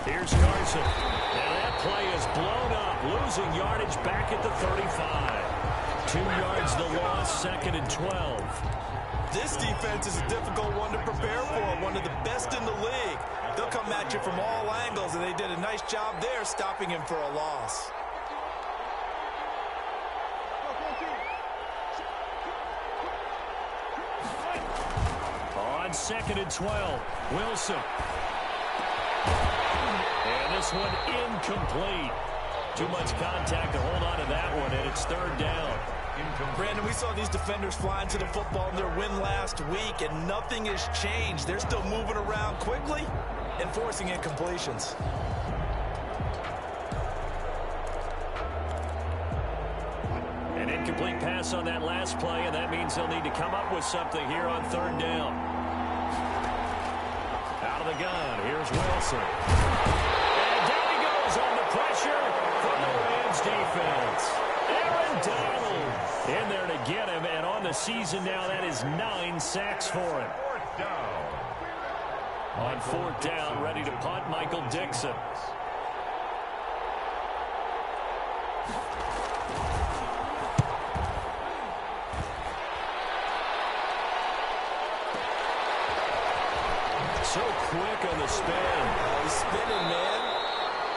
Here's Carson. And that play is blown up, losing yardage back at the 35. 2 yards the loss, 2nd and 12. This defense is a difficult one to prepare for, one of the best in the league. They'll come at you from all angles, and they did a nice job there stopping him for a loss. On 2nd and 12, Wilson. And this one incomplete. Too much contact to hold on to that one, and it's 3rd down. Brandon, we saw these defenders flying to the football in their win last week, and nothing has changed. They're still moving around quickly and forcing incompletions. An incomplete pass on that last play, and that means they'll need to come up with something here on 3rd down. Out of the gun, here's Wilson. And down he goes on the pressure from the Rams defense. Aaron Donald in there to get him, and on the season now, that is 9 sacks for him. On 4th down, ready to punt, Michael Dixon. So quick on the spin. He's spinning, man.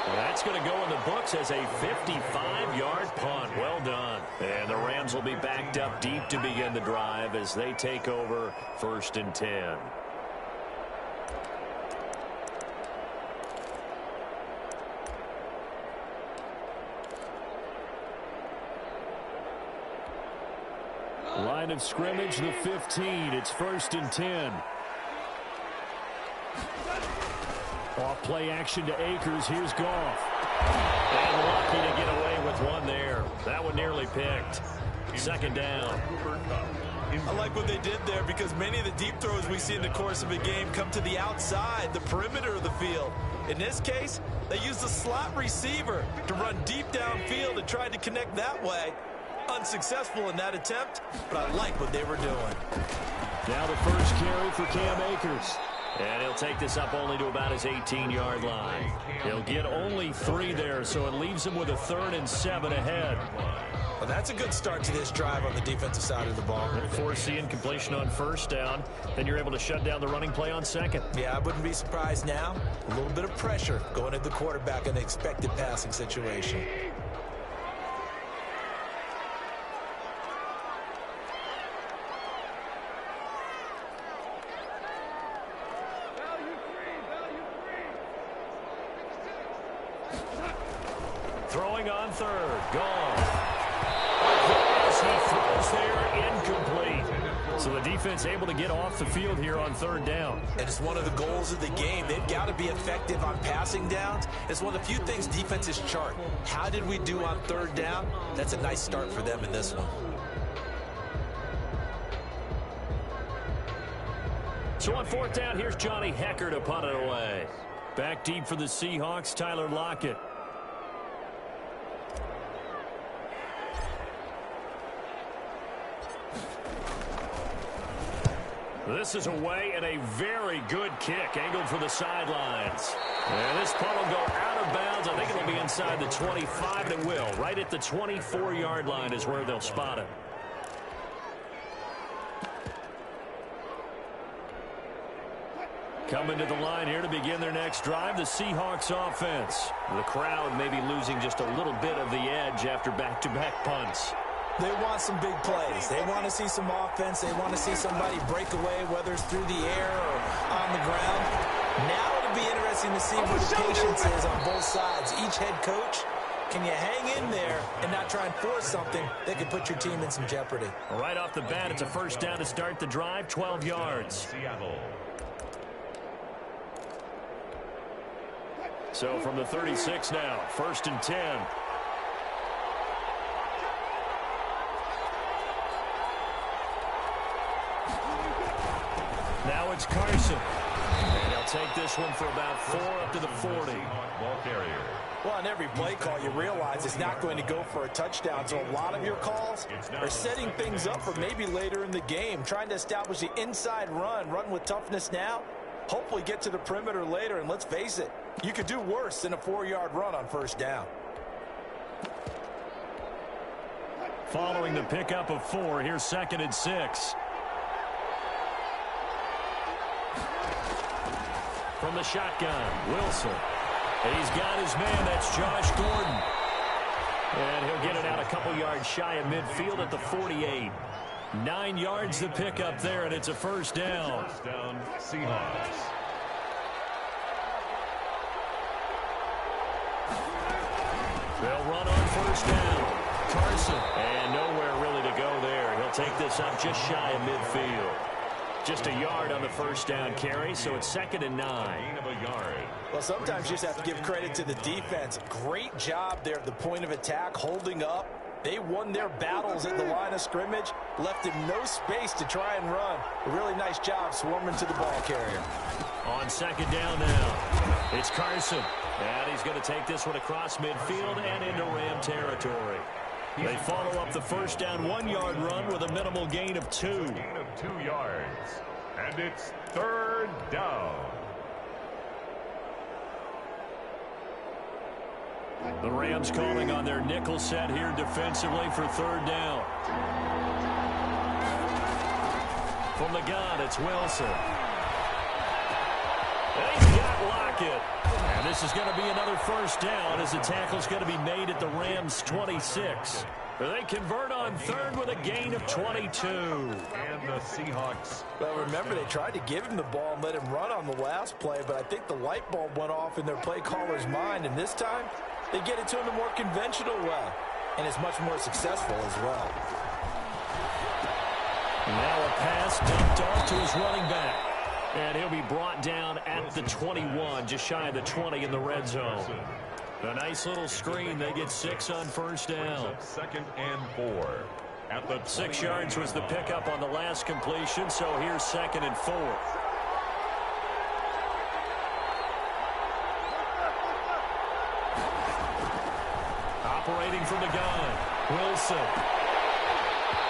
Well, that's going to go in the books as a 55-yard punt. Well done. And the Rams will be backed up deep to begin the drive as they take over 1st and 10. Line of scrimmage, the 15. It's 1st and 10. Off play action to Akers. Here's Goff. And lucky to get away with one there. That one nearly picked. 2nd down. I like what they did there because many of the deep throws we see in the course of a game come to the outside, the perimeter of the field. In this case, they used the slot receiver to run deep downfield and tried to connect that way. Unsuccessful in that attempt, but I like what they were doing. Now the first carry for Cam Akers. And he'll take this up only to about his 18-yard line. He'll get only 3 there, so it leaves him with a 3rd and 7 ahead. Well, that's a good start to this drive on the defensive side of the ball. Force the incompletion on 1st down. Then you're able to shut down the running play on 2nd. Yeah, I wouldn't be surprised now. A little bit of pressure going at the quarterback in an expected passing situation. Throwing on 3rd. Gone. As he throws there, incomplete. So the defense able to get off the field here on 3rd down. And it's one of the goals of the game. They've got to be effective on passing downs. It's one of the few things defenses chart. How did we do on 3rd down? That's a nice start for them in this one. So on 4th down, here's Johnny Hecker to punt it away. Back deep for the Seahawks, Tyler Lockett. This is away and a very good kick angled for the sidelines. And this punt will go out of bounds. I think it'll be inside the 25, and it will. Right at the 24-yard line is where they'll spot it. Coming to the line here to begin their next drive, the Seahawks offense. The crowd may be losing just a little bit of the edge after back-to-back punts. They want some big plays. They want to see some offense. They want to see somebody break away, whether it's through the air or on the ground. Now it'll be interesting to see what the patience is on both sides. Each head coach, can you hang in there and not try and force something that could put your team in some jeopardy? Right off the bat, it's a 1st down to start the drive, 12 yards. So from the 36 now, 1st and 10. Now it's Carson. And he'll take this one for about 4 up to the 40. Well, on every play call, you realize it's not going to go for a touchdown. So a lot of your calls are setting things up for maybe later in the game, trying to establish the inside run with toughness now. hopefully get to the perimeter later, and let's face it, you could do worse than a 4-yard run on first down. Following the pickup of 4, here's 2nd and 6. From the shotgun, Wilson. He's got his man. That's Josh Gordon. And he'll get it out a couple yards shy of midfield at the 48. 9 yards to pick up there, and it's a first down. First down, Seahawks. They'll run on first down. Carson. And nowhere really to go there. He'll take this up just shy of midfield. Just a yard on the first down carry, so it's 2nd and 9. Gain of a yard. Well, sometimes you just have to give credit to the defense. Great job there at the point of attack, holding up. They won their battles at the line of scrimmage, left him no space to try and run. A really nice job swarming to the ball carrier. On 2nd down now, it's Carson. And he's going to take this one across midfield and into Ram territory. They follow up the first down 1-yard run with a minimal gain of 2. Gain of 2 yards. And it's 3rd down. The Rams calling on their nickel set here defensively for 3rd down. From the gun, it's Wilson. And he's got Lockett. And this is going to be another first down as the tackle's going to be made at the Rams' 26. They convert on 3rd with a gain of 22. And the Seahawks. Well, remember, they tried to give him the ball and let him run on the last play, but I think the light bulb went off in their play caller's mind, and this time they get it to him the more conventional way, and it's much more successful as well. Now a pass dumped off to his running back. And he'll be brought down at the 21, just shy of the 20 in the red zone. A nice little screen. They get 6 on first down. 2nd and 4. At the 6 yards was the pickup on the last completion, so here's 2nd and 4. Operating from the gun, Wilson.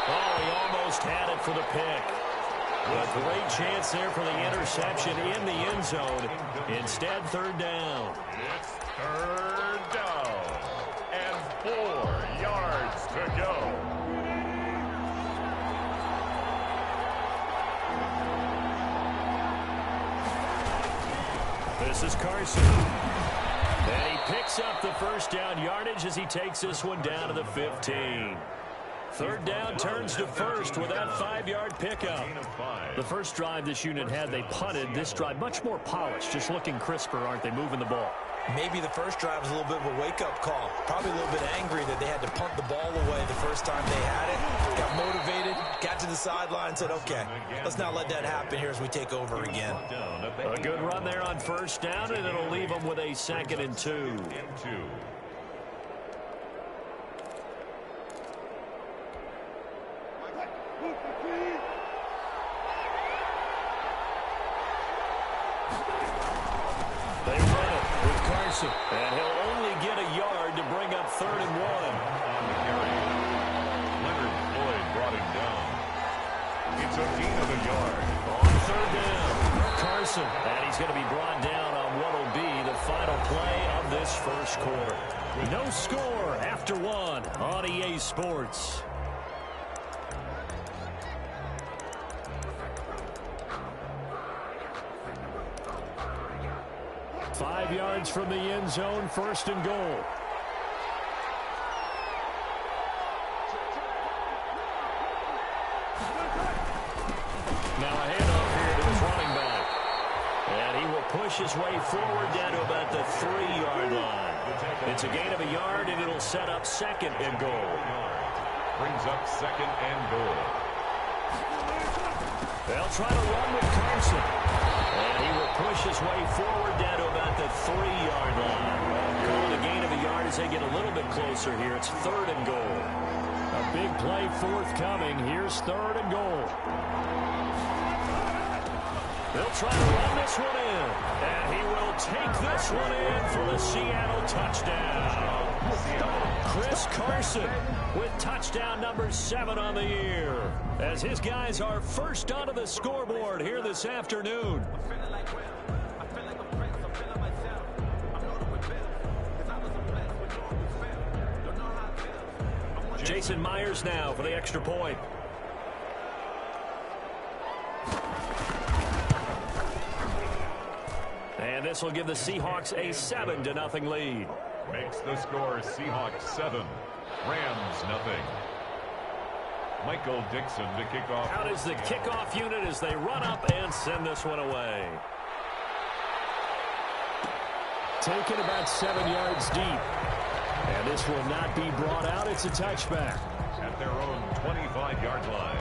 Oh, he almost had it for the pick. A great chance there for the interception in the end zone. Instead, 3rd down. It's 3rd down. And 4 yards to go. This is Carson. And he picks up the first down yardage as he takes this one down to the 15. 3rd down turns to 1st with that 5-yard pickup. The first drive this unit had, they punted. This drive much more polished, just looking crisper, aren't they, moving the ball? Maybe the first drive was a little bit of a wake-up call. Probably a little bit angry that they had to punt the ball away the first time they had it. Got motivated, got to the sideline, said, okay, let's not let that happen here as we take over again. A good run there on first down, and it'll leave them with a 2nd and 2. They run it with Carson, and he'll only get a yard to bring up 3rd and 1. Leonard Floyd brought him down. It's a gain of a yard. On 3rd down, Carson, and he's going to be brought down on what will be the final play of this first quarter. No score after 1 on EA Sports. Five yards from the end zone, 1st and goal. Now a handoff here to his running back. And he will push his way forward down to about the 3-yard line. It's a gain of a yard, and it'll set up 2nd and goal. Brings up 2nd and goal. They'll try to run with Carson. And he will push his way forward down to about the 3-yard line. Calling a gain of a yard as they get a little bit closer here. It's 3rd and goal. A big play forthcoming. Here's 3rd and goal. They'll try to run this one in. And he will take this one in for the Seattle touchdown. Chris Carson with touchdown number 7 on the year, as his guys are first onto the scoreboard here this afternoon. Jason Myers now for the extra point. And this will give the Seahawks a 7-0 lead. Makes the score Seahawks 7, Rams 0. Michael Dixon to kick off. Out is the kickoff unit as they run up and send this one away. Taken about 7 yards deep. And this will not be brought out. It's a touchback. At their own 25-yard line.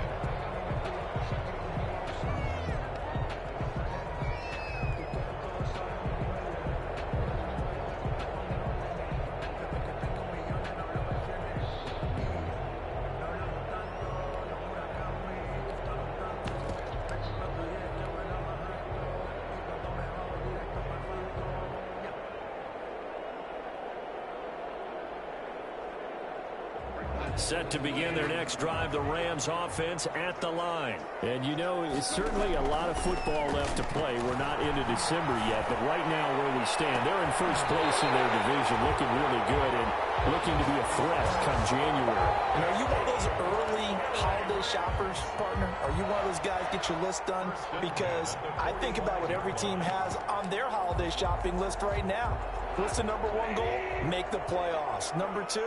Set to begin their next drive, the Rams offense at the line. And you know, it's certainly a lot of football left to play. We're not into December yet, but right now where we stand, they're in first place in their division, looking really good and looking to be a threat come January. And are you one of those early holiday shoppers, partner? Are you one of those guys get your list done? Because I think about what every team has on their holiday shopping list right now. What's the number 1 goal? Make the playoffs. Number 2,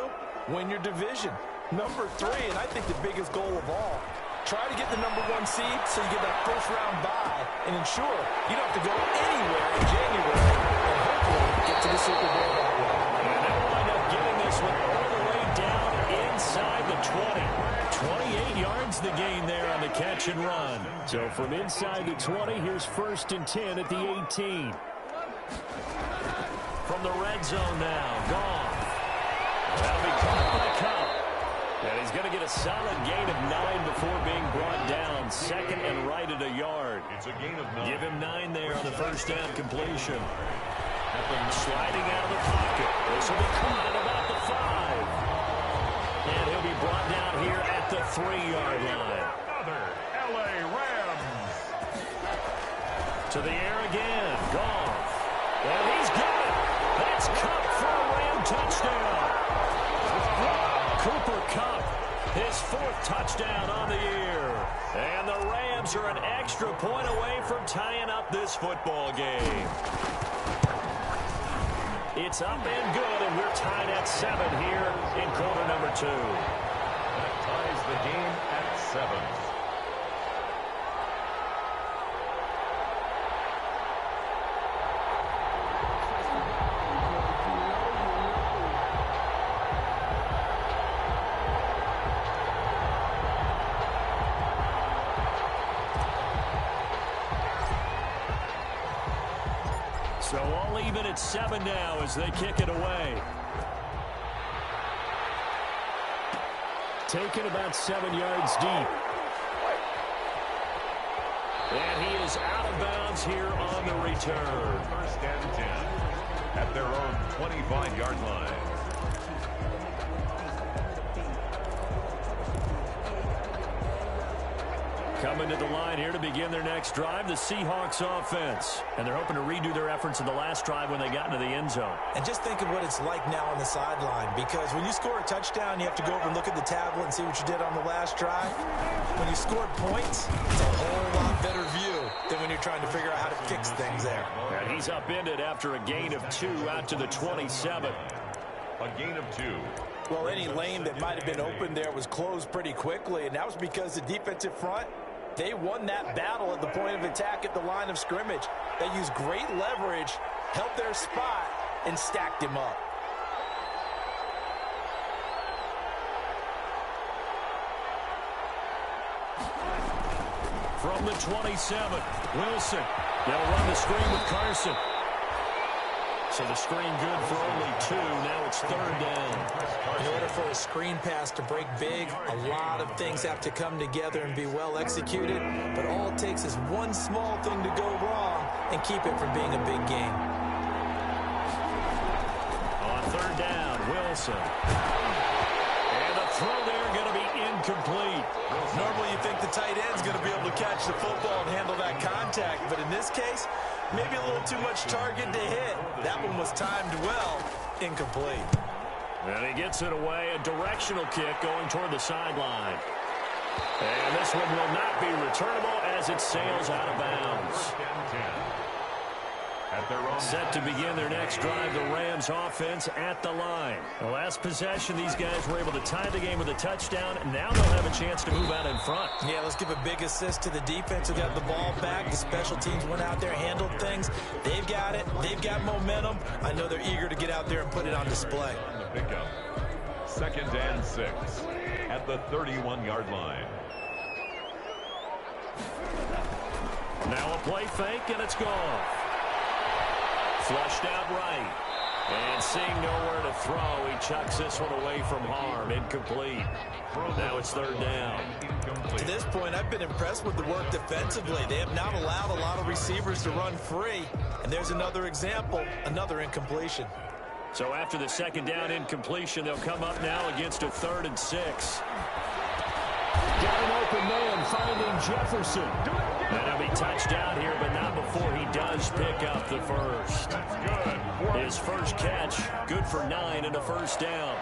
win your division. Number 3, and I think the biggest goal of all, try to get the number 1 seed so you get that first-round bye and ensure you don't have to go anywhere in January and hopefully get to the Super Bowl that way. And they'll wind up getting this one all the way down inside the 20. 28 yards the gain there on the catch and run. So from inside the 20, here's 1st and 10 at the 18. From the red zone now, Goff. That'll be caught by Cup. And he's going to get a solid gain of 9 before being brought down. 2nd and right at a yard. It's a gain of 9. Give him 9 there on the first down completion. Sliding out of the pocket. This will be caught at about the 5. And he'll be brought down here at the 3-yard line. Another L.A. Rams. To the air again. Goff. And he's got it. That's Cup for a Ram touchdown. Cooper Kupp, his 4th touchdown on the year. And the Rams are an extra point away from tying up this football game. It's up and good, and we're tied at 7 here in quarter number 2. That ties the game at 7. So all even at 7 now as they kick it away. Taken about 7 yards deep. And he is out of bounds here on the return. 1st and 10 at their own 25-yard line. Coming to the line here to begin their next drive, the Seahawks offense. And they're hoping to redo their efforts in the last drive when they got into the end zone. And just think of what it's like now on the sideline, because when you score a touchdown, you have to go over and look at the tablet and see what you did on the last drive. When you scored points, it's a whole lot better view than when you're trying to figure out how to fix things there. And he's upended after a gain of 2 out to the 27. A gain of 2. Well, any lane that might have been open there was closed pretty quickly, and that was because the defensive front, they won that battle at the point of attack at the line of scrimmage. They used great leverage, held their spot, and stacked him up. From the 27, Wilson. They'll run the screen with Carson. So the screen good for only 2. Now it's 3rd down. In order for a screen pass to break big, a lot of things have to come together and be well executed. But all it takes is one small thing to go wrong and keep it from being a big game. Wilson. And the throw there going to be incomplete. Normally you think the tight end's going to be able to catch the football and handle that contact, but in this case, maybe a little too much target to hit. That one was timed well. Incomplete. And he gets it away. A directional kick going toward the sideline. And this one will not be returnable as it sails out of bounds. Set to begin their next drive, the Rams offense at the line. The last possession, these guys were able to tie the game with a touchdown. Now they'll have a chance to move out in front. Yeah, let's give a big assist to the defense who got the ball back. The special teams went out there, handled things. They've got it. They've got momentum. I know they're eager to get out there and put it on display. Pickup. 2nd and 6 at the 31-yard line. Now a play fake, and it's gone. Flushed out right. And seeing nowhere to throw, he chucks this one away from harm. Incomplete. Now it's 3rd down. To this point, I've been impressed with the work defensively. They have not allowed a lot of receivers to run free. And there's another example, another incompletion. So after the 2nd down incompletion, they'll come up now against a 3rd and 6. Got an open man, finding Jefferson. And he'll be touched out here, but not before he does pick up the first. That's good. His first catch, good for 9 and a 1st down.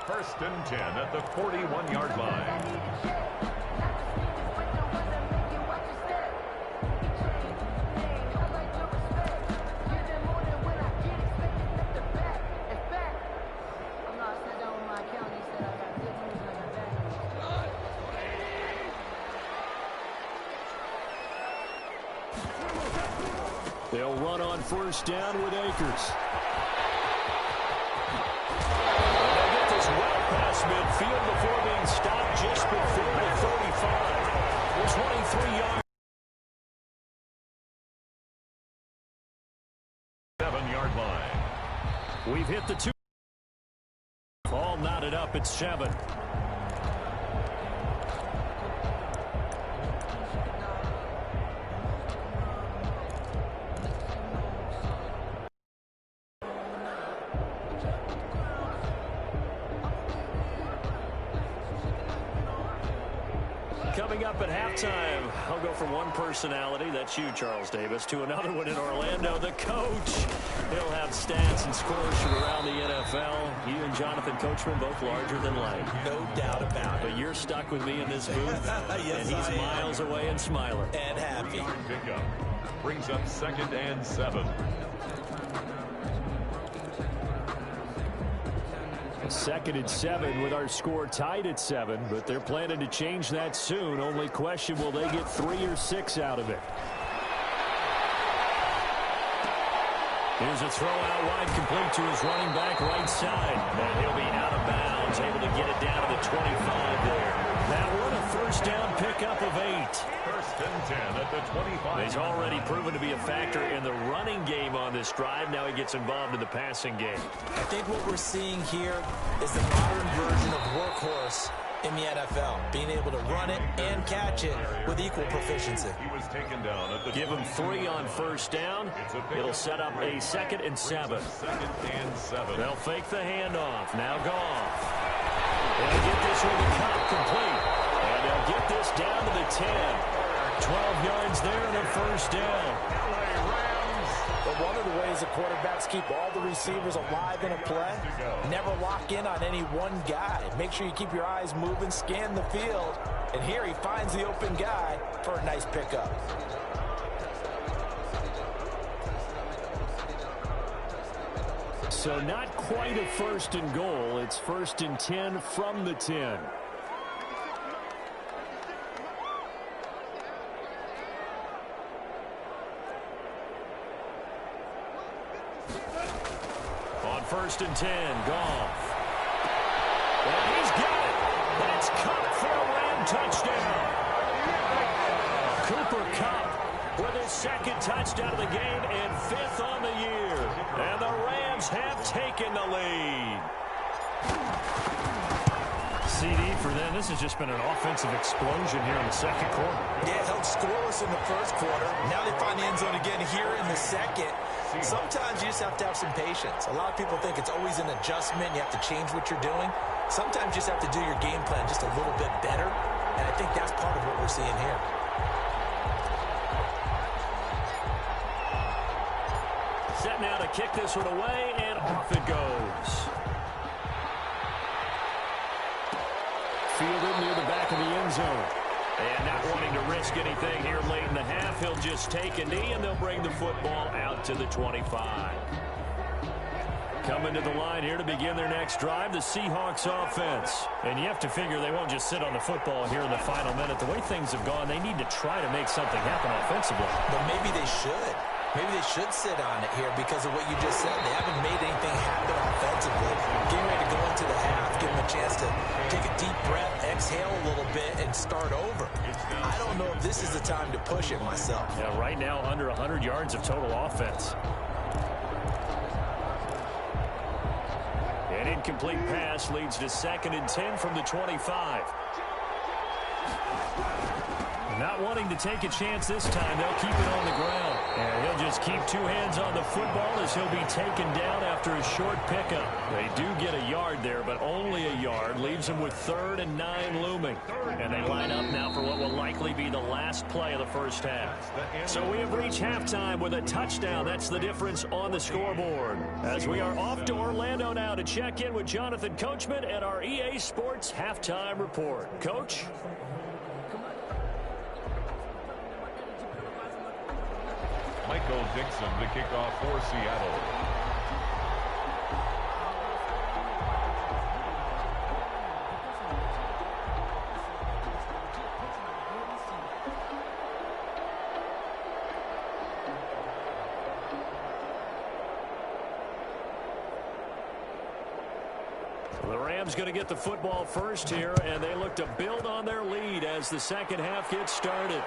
1st and 10 at the 41-yard line. They'll run on 1st down with Akers. They'll get this well past midfield before being stopped just before the 35. 23 yards. 7-yard line. We've hit the 2. All knotted up at 7. Coming up at halftime, I'll go from one personality, that's you, Charles Davis, to another one in Orlando, the coach. He'll have stats and scores from around the NFL. You and Jonathan Coachman both larger than life. No doubt about it. But you're stuck with me in this booth, yes, and he's miles away and smiling. And happy. Pickup brings up 2nd and 7. 2nd and 7 with our score tied at 7, but they're planning to change that soon. Only question, will they get 3 or 6 out of it? Here's a throw out wide, complete to his running back right side. And he'll be out of bounds, able to get it down to the 25 there. That one a 1st down pickup of 8. 1st and 10 at the 25. He's already proven to be a factor in the running game on this drive. Now he gets involved in the passing game. I think what we're seeing here is the modern version of workhorse in the NFL, being able to run it and catch it with equal proficiency. He was taken down at the Give him 3 on 1st down. It'll set up a 2nd and 7. 2nd and 7. They'll fake the handoff. Now Goff. They'll get this with the cut complete. And they'll get this down to the 10. 12 yards there and a 1st down. But one of the ways the quarterbacks keep all the receivers alive in a play, never lock in on any one guy. Make sure you keep your eyes moving, scan the field, and here he finds the open guy for a nice pickup. So not quite a 1st and goal. It's 1st and 10 from the 10. On 1st and 10, Goff. And he's got it. And it's caught for a Ram touchdown. Cooper Kupp with his 2nd touchdown of the game and 5th on the year. And the Rams have taken the lead. CD for them. This has just been an offensive explosion here in the 2nd quarter. Yeah, held scoreless in the 1st quarter. Now they find the end zone again here in the 2nd. Sometimes you just have to have some patience. A lot of people think it's always an adjustment. You have to change what you're doing. Sometimes you just have to do your game plan just a little bit better, and I think that's part of what we're seeing here. Set now to kick this one away, and off it goes. Fielded near the back of the end zone. And not wanting to risk anything here late in the half, he'll just take a knee, and they'll bring the football out to the 25. Coming to the line here to begin their next drive, the Seahawks offense. And you have to figure they won't just sit on the football here in the final minute. The way things have gone, they need to try to make something happen offensively. But maybe they should. Maybe they should sit on it here because of what you just said. They haven't made anything happen offensively. Getting ready to go into the half, give them a chance to take a deep breath, exhale a little bit, and start over. I don't know if this is the time to push it myself. Yeah, right now under 100 yards of total offense. An incomplete pass leads to 2nd and 10 from the 25. Not wanting to take a chance this time, they'll keep it on the ground. And he'll just keep two hands on the football as he'll be taken down after a short pickup. They do get a yard there, but only a yard. Leaves them with 3rd and 9 looming. And they line up now for what will likely be the last play of the first half. So we have reached halftime with a touchdown. That's the difference on the scoreboard. As we are off to Orlando now to check in with Jonathan Coachman at our EA Sports Halftime Report. Coach? Michael Dixon, the kickoff for Seattle. The Rams going to get the football first here, and they look to build on their lead as the second half gets started.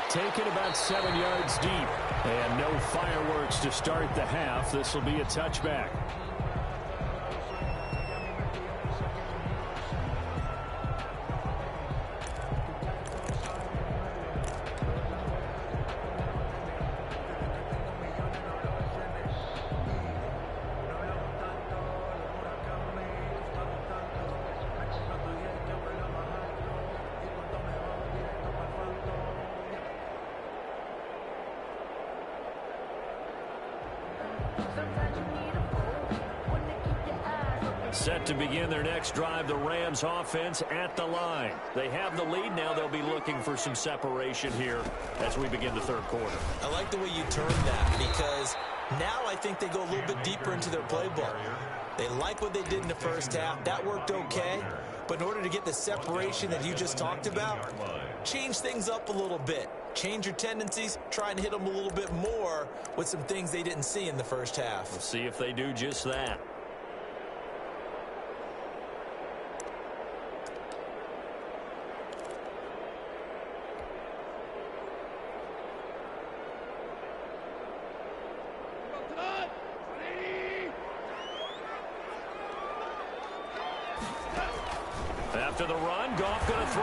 Taken about 7 yards deep. And no fireworks to start the half. This will be a touchback. Set to begin their next drive, the Rams offense at the line. They have the lead. Now they'll be looking for some separation here as we begin the third quarter. I like the way you turned that because now I think they go a little bit deeper into their playbook. They like what they did in the first half. That worked okay. But in order to get the separation that you just talked about, change things up a little bit. Change your tendencies. Try and hit them a little bit more with some things they didn't see in the first half. We'll see if they do just that. After the run, Goff going to throw.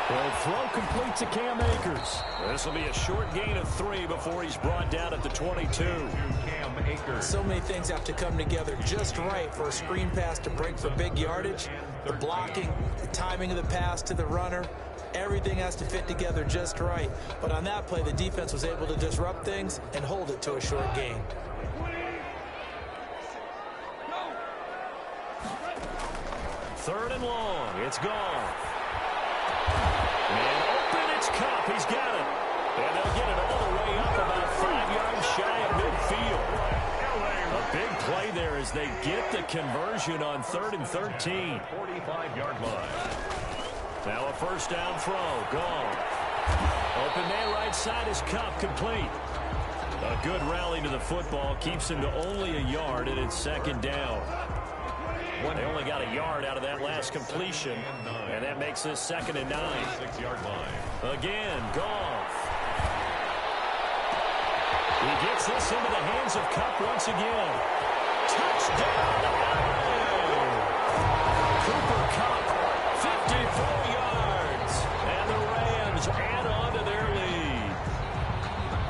The throw complete to Cam Akers. This will be a short gain of 3 before he's brought down at the 22. Cam Akers. So many things have to come together just right for a screen pass to break for big yardage. The blocking, the timing of the pass to the runner, everything has to fit together just right. But on that play, the defense was able to disrupt things and hold it to a short gain. Third and long. It's gone. And open, it's Cup. He's got it. And they'll get it all the way up about 5 yards shy of midfield. A big play there as they get the conversion on 3rd and 13. 45-yard line. Now a first down throw. Gone. Open man right side is Cup, complete. A good rally to the football. Keeps him to only a yard, and it's 2nd down. They only got a yard out of that last completion, and that makes this 2nd and 9. 6-yard line. Again, Goff. He gets this into the hands of Cup once again. Touchdown! Cooper Kupp, 54 yards, and the Rams add on to their lead.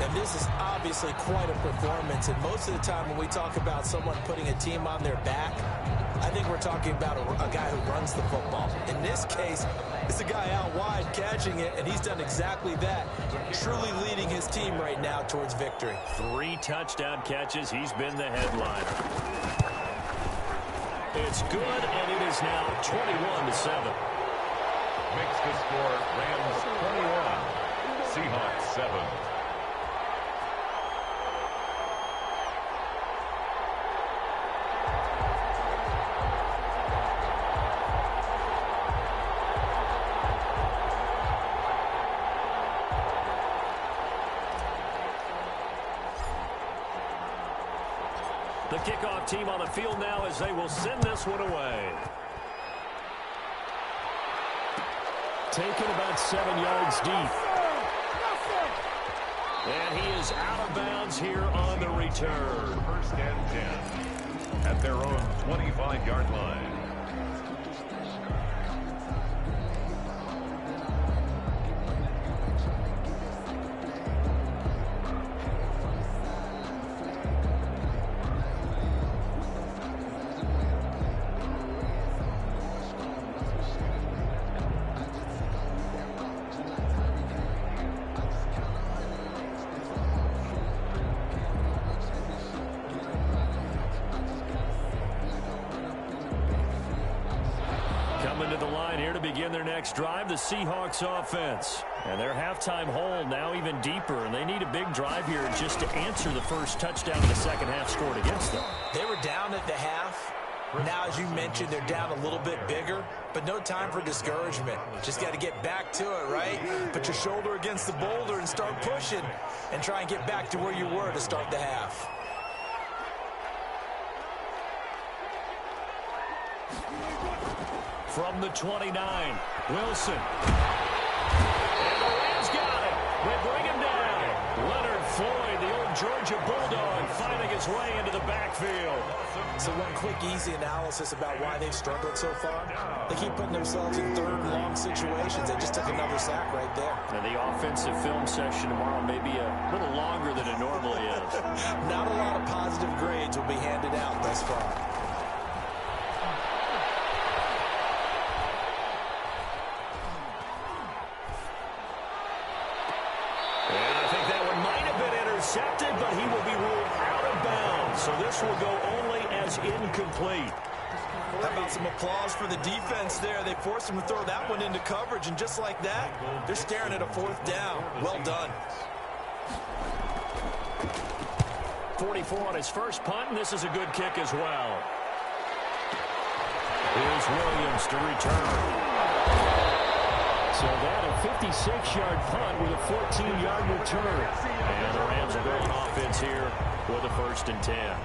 And this is obviously quite a performance, and most of the time when we talk about someone putting a team on their back, I think we're talking about a guy who runs the football. In this case, it's a guy out wide catching it, and he's done exactly that, truly leading his team right now towards victory. 3 touchdown catches. He's been the headliner. It's good, and it is now 21-7. Makes the score Rams 21, Seahawks 7. The kickoff team on the field now as they will send this one away. Taken about 7 yards deep. And he is out of bounds here on the return. First and 10 at their own 25-yard line. Coming to the line here to begin their next drive, the Seahawks offense. And their halftime hole now even deeper, and they need a big drive here just to answer the first touchdown in the second half scored against them. They were down at the half. Now, as you mentioned, they're down a little bit bigger, but no time for discouragement. Just got to get back to it, right? Put your shoulder against the boulder and start pushing and try and get back to where you were to start the half. From the 29, Wilson. And the Rams got it. They bring him down. Leonard Floyd, the old Georgia Bulldog, finding his way into the backfield. So one quick, easy analysis about why they've struggled so far. They keep putting themselves in third and long situations. They just took another sack right there. And the offensive film session tomorrow may be a little longer than it normally is. Not a lot of positive grades will be handed out thus far. Intercepted, but he will be ruled out of bounds. So this will go only as incomplete. How about some applause for the defense there? They forced him to throw that one into coverage, and just like that, they're staring at a 4th down. Well done. 44 on his first punt, and this is a good kick as well. Here's Williams to return. So that a 56-yard punt with a 14-yard return. And the Rams will go on offense here with a 1st and 10.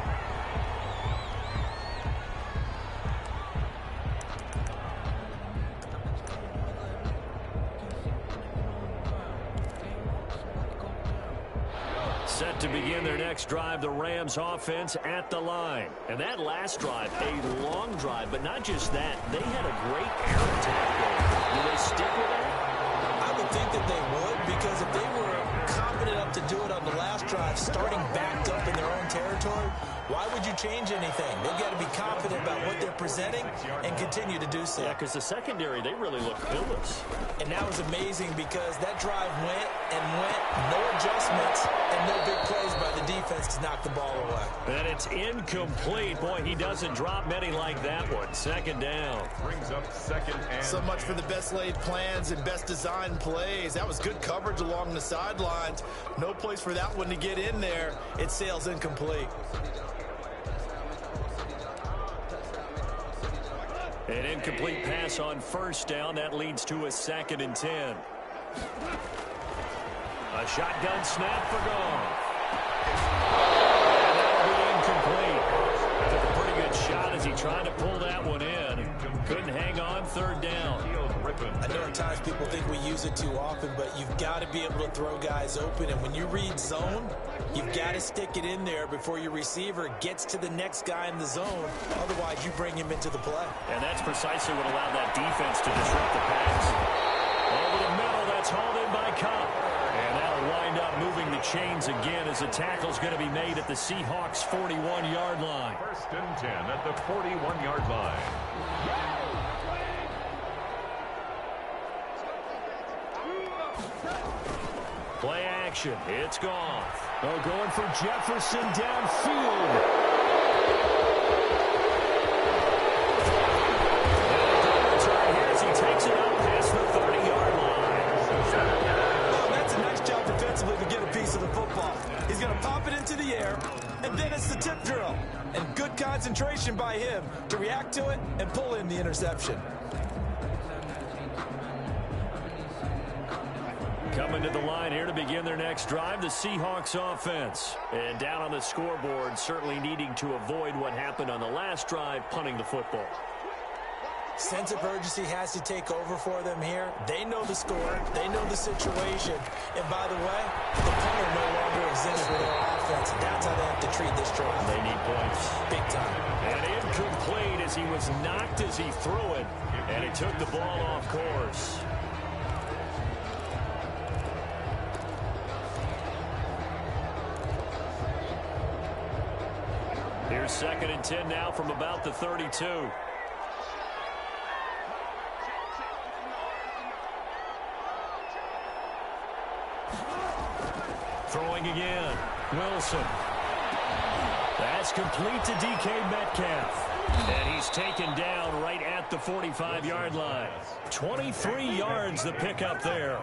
Set to begin their next drive, the Rams offense at the line. And that last drive, a long drive, but not just that. They had a great air attack going. Do they stick with that? I would think that they would, because if they were confident enough to do it on the last drive, starting backed up in their own territory, why would you change anything? They've got to be confident about what they're presenting and continue to do so. Yeah, because the secondary, they really look pillarless. And that was amazing because that drive went and went, no adjustments, and no big plays by the defense to knock the ball away. And it's incomplete. Boy, he doesn't drop many like that one. 2nd down. Brings up 2nd and So much for the best laid plans and best designed plays. That was good coverage along the sidelines. No place for that one to get in there. It sails incomplete. An incomplete pass on 1st down. That leads to a 2nd and 10. A shotgun snap for Goff. And that'll be incomplete. Took a pretty good shot as he tried to pull that one in. Couldn't hang on. 3rd down. I know at times people think we use it too often, but you've got to be able to throw guys open. And when you read zone, you've got to stick it in there before your receiver gets to the next guy in the zone. Otherwise, you bring him into the play. And that's precisely what allowed that defense to disrupt the pass. Over the middle, that's hauled in by Cup. And that'll wind up moving the chains again as the tackle's going to be made at the Seahawks 41-yard line. 1st and 10 at the 41-yard line. Play action. It's gone. Oh, going for Jefferson downfield. He takes it up past the 30-yard line. Oh, that's a nice job defensively to get a piece of the football. He's going to pop it into the air, and then it's the tip drill. And good concentration by him to react to it and pull in the interception. Coming to the line here to begin their next drive, the Seahawks offense. And down on the scoreboard, certainly needing to avoid what happened on the last drive, punting the football. Sense of urgency has to take over for them here. They know the score. They know the situation. And by the way, the punter no longer exists for their offense. That's how they have to treat this drive. They need points. Big time. And incomplete as he was knocked as he threw it. And he took the ball off course. Here's 2nd and 10 now from about the 32. Throwing again. Wilson. That's complete to DK Metcalf. And he's taken down right at the 45-yard line. 23 yards the pickup there.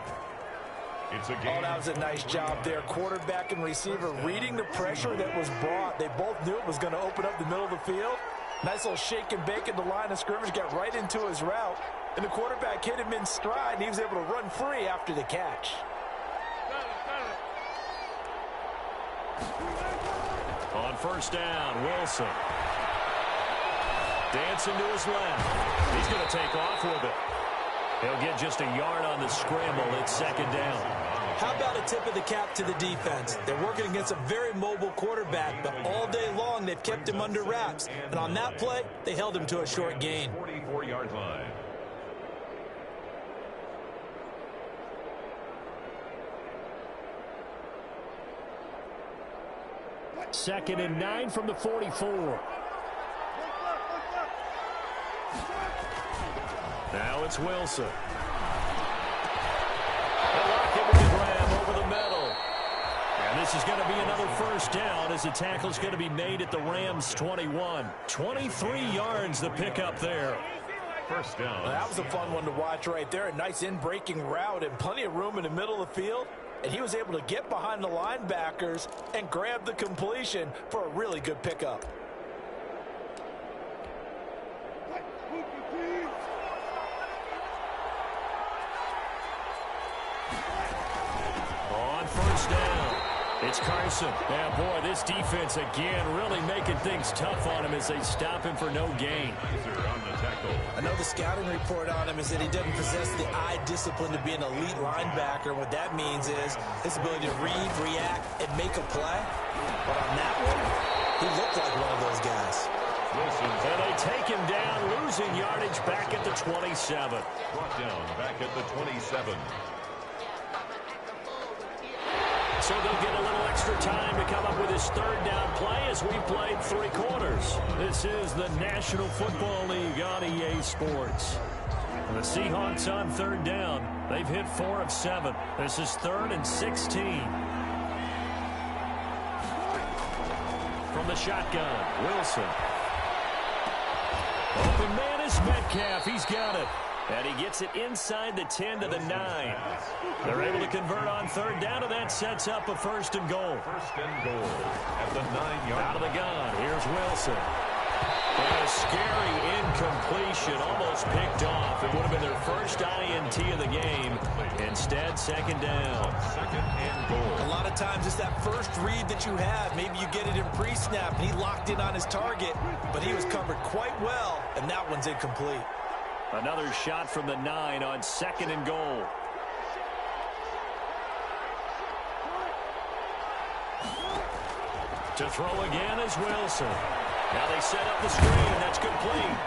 It's a Oh, game. that was a nice job there. Quarterback and receiver reading the pressure that was brought. They both knew it was going to open up the middle of the field. Nice little shake and bake at the line of scrimmage, got right into his route. And the quarterback hit him in stride, and he was able to run free after the catch. On 1st down, Wilson. Dancing to his left. He's going to take off with it. He'll get just a yard on the scramble. It's 2nd down. How about a tip of the cap to the defense? They're working against a very mobile quarterback, but all day long they've kept him under wraps. And on that play, they held him to a short gain. 44-yard line. 2nd and 9 from the 44. Now it's Wilson. They'll lock him with the grab over the middle. And this is going to be another 1st down as the tackle's going to be made at the Rams 21. 23 yards the pickup there. 1st down. Well, that was a fun one to watch right there. A nice in-breaking route and plenty of room in the middle of the field. And he was able to get behind the linebackers and grab the completion for a really good pickup. On 1st down, it's Carson. Yeah, boy, this defense again really making things tough on him as they stop him for no gain. On the tackle. I know the scouting report on him is that he doesn't possess the eye discipline to be an elite linebacker. What that means is his ability to read, react, and make a play. But on that one, he looked like one of those guys. And they take him down, losing yardage back at the 27. Brought down back at the 27. So they'll get a little extra time to come up with his 3rd down play as we played 3 quarters. This is the National Football League on EA Sports. And the Seahawks on 3rd down. They've hit 4 of 7. This is 3rd and 16. From the shotgun, Wilson. Open man is Metcalf. He's got it. And he gets it inside the 10 to the 9. They're able to convert on 3rd down, and that sets up a 1st and goal. 1st and goal at the 9-yard. Out of the gun, here's Wilson. And a scary incompletion, almost picked off. It would have been their first INT of the game. Instead, 2nd down. 2nd and goal. A lot of times it's that first read that you have. Maybe you get it in pre-snap, and he locked in on his target, but he was covered quite well, and that one's incomplete. Another shot from the 9 on 2nd and goal. To throw again is Wilson. Now they set up the screen. That's complete.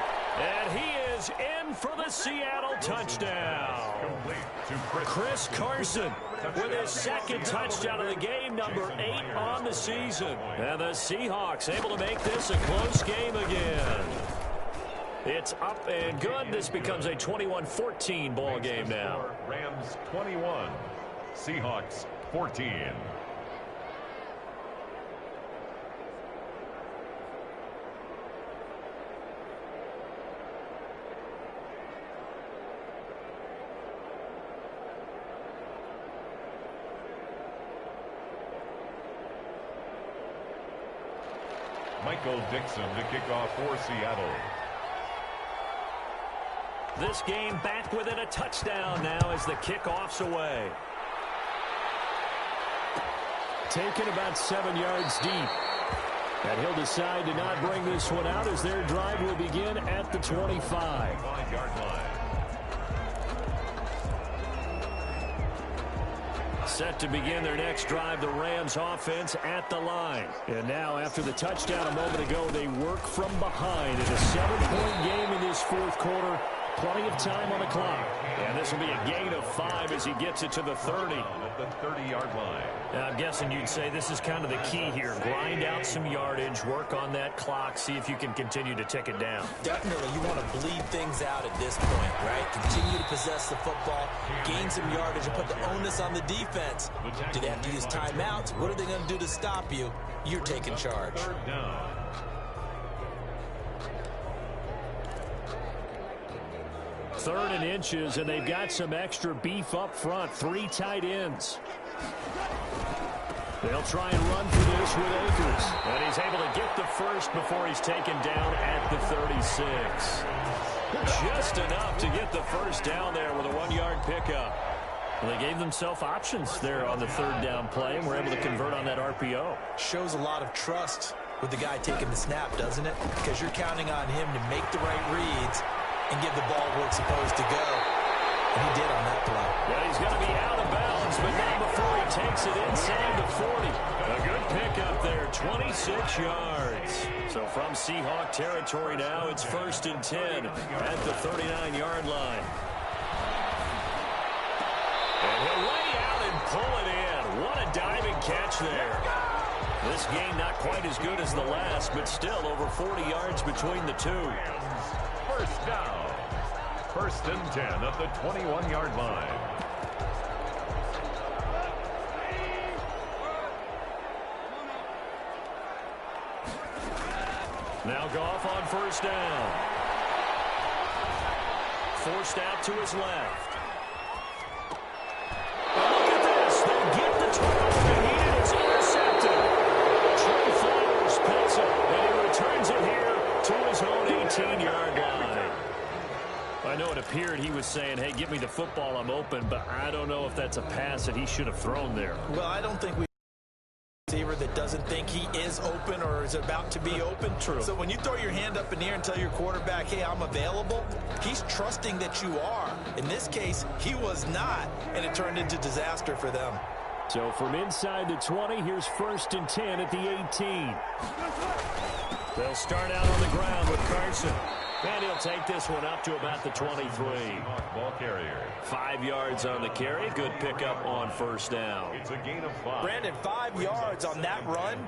And he is in for the Seattle touchdown. Chris Carson with his second touchdown of the game, number 8 on the season. And the Seahawks able to make this a close game again. It's up and good. This becomes a 21-14 ball game now. Rams 21, Seahawks 14. Michael Dixon to kick off for Seattle. This game back within a touchdown now as the kickoff's away. Taken about 7 yards deep. And he'll decide to not bring this one out as their drive will begin at the 25. 5-yard line. Set to begin their next drive, the Rams offense at the line. And now after the touchdown a moment ago, they work from behind in a 7-point game in this fourth quarter. Plenty of time on the clock. And this will be a gain of 5 as he gets it to the 30. At the 30-yard line. Now, I'm guessing you'd say this is kind of the key here. Grind out some yardage, work on that clock, see if you can continue to tick it down. Definitely, you want to bleed things out at this point, right? Continue to possess the football, gain some yardage, and put the onus on the defense. Do they have to use timeouts? What are they going to do to stop you? You're taking charge. Third down. Third and inches, and they've got some extra beef up front. 3 tight ends. They'll try and run for this with Akers. And he's able to get the first before he's taken down at the 36. Just enough to get the first down there with a 1-yard pickup. Well, they gave themselves options there on the third down play, and were able to convert on that RPO. Shows a lot of trust with the guy taking the snap, doesn't it? Because you're counting on him to make the right reads and give the ball where it's supposed to go. And he did on that play. Well, he's going to be out of bounds, but not before he takes it inside the 40. A good pickup there, 26 yards. So from Seahawk territory now, it's 1st and 10 at the 39-yard line. And he'll lay out and pull it in. What a diving catch there. This game not quite as good as the last, but still over 40 yards between the two. First down. 1st and 10 at the 21-yard line. Now Goff on 1st down. Forced out to his left. And look at this. They get the turnover, and he is intercepted. Trey Flowers picks it, and he returns it here to his own 18-yard line. I know it appeared he was saying, hey, give me the football, I'm open, but I don't know if that's a pass that he should have thrown there. Well, I don't think we receiver that doesn't think he is open or is about to be open. True. So when you throw your hand up in the air and tell your quarterback, hey, I'm available, he's trusting that you are. In this case, he was not, and it turned into disaster for them. So from inside the 20, here's 1st and 10 at the 18. They'll start out on the ground with Carson. And he'll take this one up to about the 23. Ball carrier. 5 yards on the carry. Good pickup on 1st down. It's a gain of 5. Brandon, 5 yards on that run.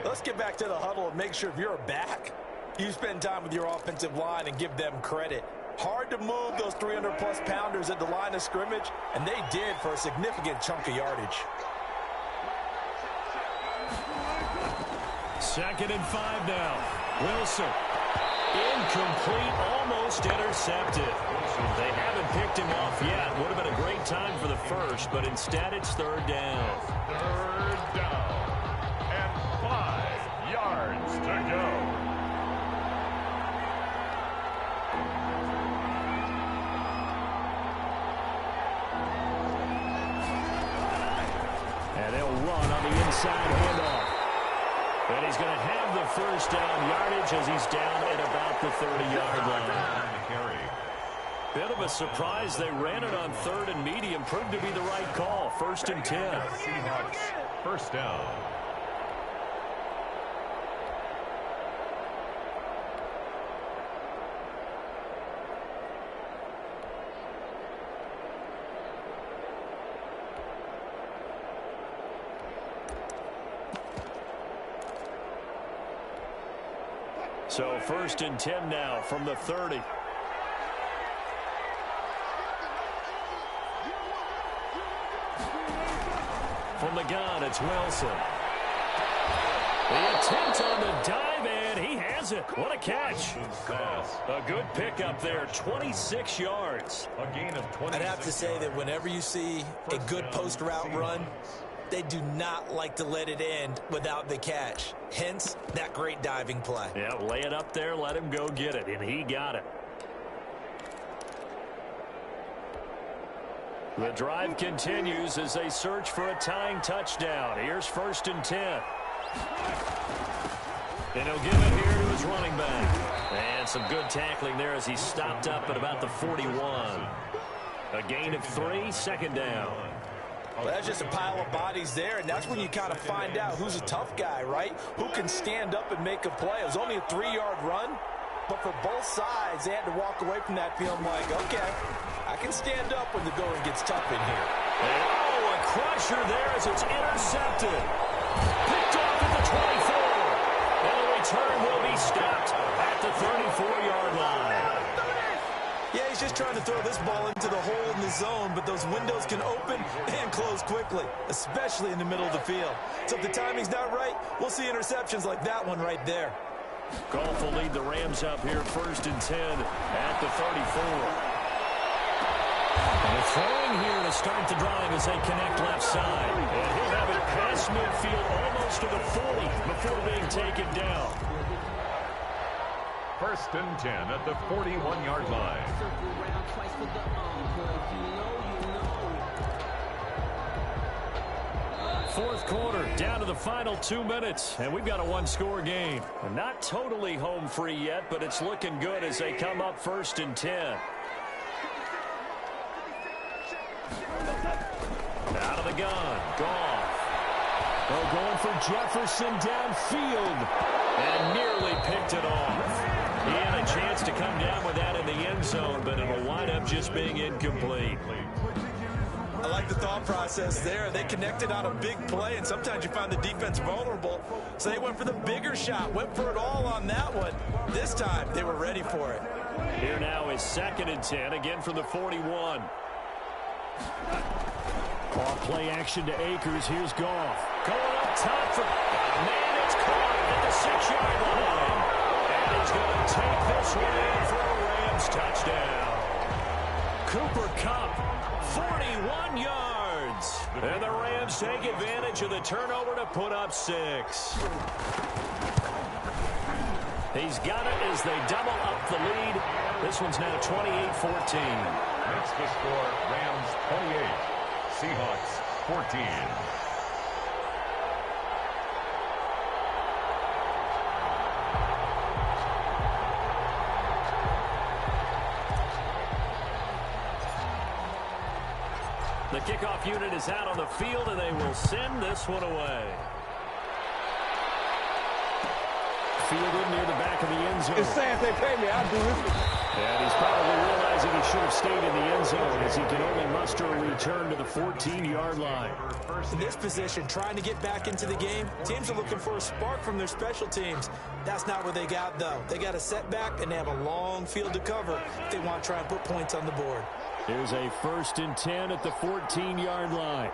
Let's get back to the huddle and make sure if you're back, you spend time with your offensive line and give them credit. Hard to move those 300-plus pounders at the line of scrimmage, and they did for a significant chunk of yardage. 2nd and 5 now. Wilson. Incomplete, almost intercepted. They haven't picked him off yet. Would have been a great time for the first, but instead it's 3rd down. 3rd down. And 5 yards to go. And they'll run on the inside handoff. And he's going to have the 1st down yardage as he's down at about the 30-yard line. Bit of a surprise. They ran it on 3rd and medium. Proved to be the right call. 1st and 10. Seahawks 1st down. So 1st and 10 now from the 30. From the gun, it's Wilson. The attempt on the dive, and he has it. What a catch. A good pickup there, 26 yards. A gain of 26. I'd have to say that whenever you see a good post route run, they do not like to let it end without the catch. Hence, that great diving play. Yeah, lay it up there, let him go get it, and he got it. The drive continues as they search for a tying touchdown. Here's 1st and 10. And he'll give it here to his running back. And some good tackling there as he stopped up at about the 41. A gain of 3, 2nd down. Well, that's just a pile of bodies there, and that's when you kind of find out who's a tough guy, right? Who can stand up and make a play. It was only a 3-yard run, but for both sides, they had to walk away from that feeling like, okay, I can stand up when the going gets tough in here. And, oh, a crusher there as it's intercepted. Picked off at the 24. And the return will be stopped at the 34-yard line. Yeah, he's just trying to throw this ball into the hole in the zone, but those windows can open and close quickly, especially in the middle of the field. So if the timing's not right, we'll see interceptions like that one right there. Goff will lead the Rams up here 1st and 10 at the 34. And throwing here to start the drive as they connect left side. And he'll have it past midfield almost to the 40 before being taken down. 1st and 10 at the 41-yard line. Fourth quarter, down to the final 2 minutes, and we've got a one-score game. And not totally home free yet, but it's looking good as they come up 1st and 10. Out of the gun, Goff. Oh, going for Jefferson downfield, and nearly picked it off. He had a chance to come down with that in the end zone, but it'll wind up just being incomplete. I like the thought process there. They connected on a big play, and sometimes you find the defense vulnerable. So they went for the bigger shot, went for it all on that one. This time, they were ready for it. Here now is 2nd and 10, again from the 41. Off play action to Akers. Here's Goff. Going up top for... Man, it's caught at the 6-yard line. And he's going to take this one in for a Rams touchdown. Cooper Kupp, 41 yards. And the Rams take advantage of the turnover to put up 6. He's got it as they double up the lead. This one's now 28-14. Makes the score Rams 28, Seahawks 14. The kickoff unit is out on the field, and they will send this one away. Fielded near the back of the end zone. It's sad they pay me. I'll do this. And he's probably realizing he should have stayed in the end zone as he can only muster a return to the 14-yard line. In this position, trying to get back into the game, teams are looking for a spark from their special teams. That's not what they got, though. They got a setback, and they have a long field to cover if they want to try and put points on the board. Here's a 1st and 10 at the 14-yard line.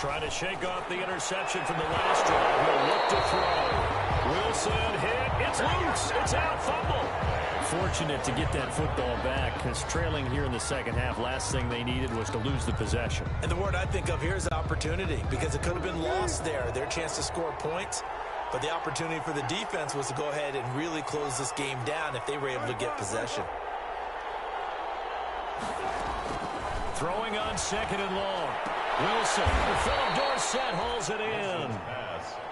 Trying to shake off the interception from the last drive. He'll look to throw. Wilson hit. It's loose. It's out. Fumble. Fortunate to get that football back because trailing here in the second half, last thing they needed was to lose the possession. And the word I think of here is opportunity, because it could have been lost there, their chance to score points. But the opportunity for the defense was to go ahead and really close this game down if they were able to get possession. Throwing on 2nd and long. Wilson, Philip Dorsett hauls it in.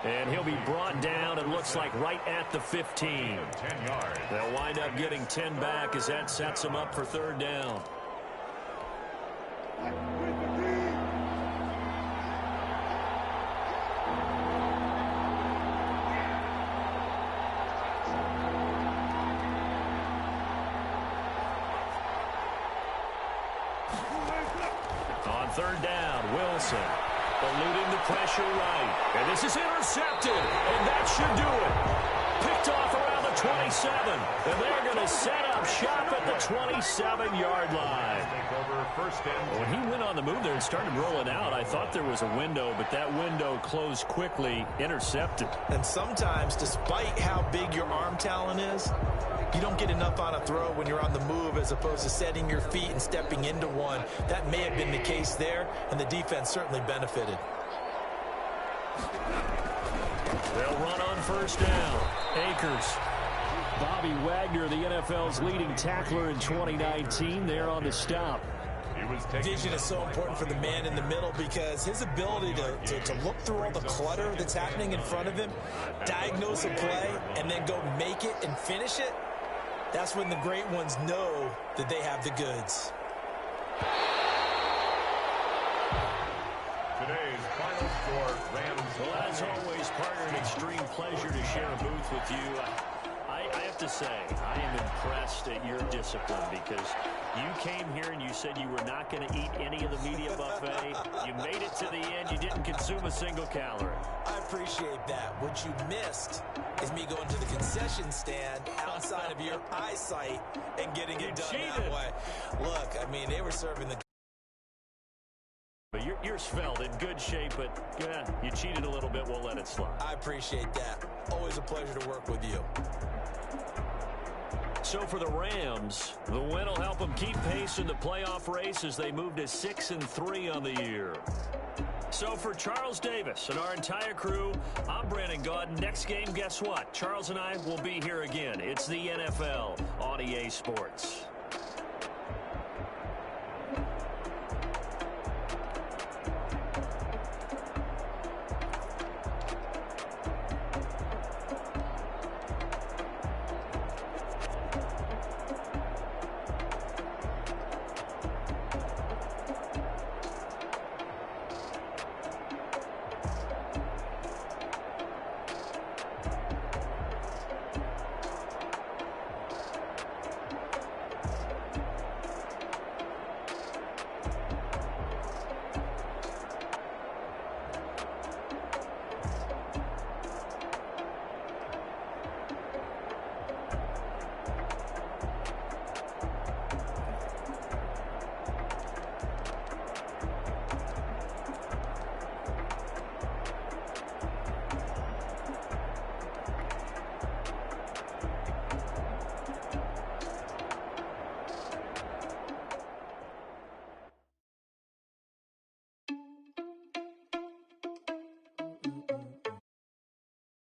And he'll be brought down, it looks like, right at the 15. 10 yards. They'll wind up getting 10 back as that sets them up for 3rd down. On third down, Wilson eluding the pressure right. And this is intercepted, and that should do it. Picked off around the 27, and they're going to set up shop at the 27-yard line. When he went on the move there and started rolling out, I thought there was a window, but that window closed quickly, intercepted. And sometimes, despite how big your arm talent is, you don't get enough on a throw when you're on the move as opposed to setting your feet and stepping into one. That may have been the case there, and the defense certainly benefited. They'll run on first down. Akers. Bobby Wagner, the NFL's leading tackler in 2019, there on the stop. Vision is so important for the man in the middle because his ability to look through all the clutter that's happening in front of him, diagnose a play, and then go make it and finish it, that's when the great ones know that they have the goods. Today's final score, Rams. Well, as always, partner, an extreme pleasure to share a booth with you. I have to say, I am impressed at your discipline because you came here and you said you were not going to eat any of the media buffet. You made it to the end. You didn't consume a single calorie. I appreciate that. What you missed is me going to the concession stand outside of your eyesight and getting it done that way. Look, I mean, they were serving the... But yours felt in good shape, but yeah, you cheated a little bit. We'll let it slide. I appreciate that. Always a pleasure to work with you. So for the Rams, the win will help them keep pace in the playoff race as they move to 6-3 on the year. So for Charles Davis and our entire crew, I'm Brandon Gaudin. Next game, guess what? Charles and I will be here again. It's the NFL on EA Sports.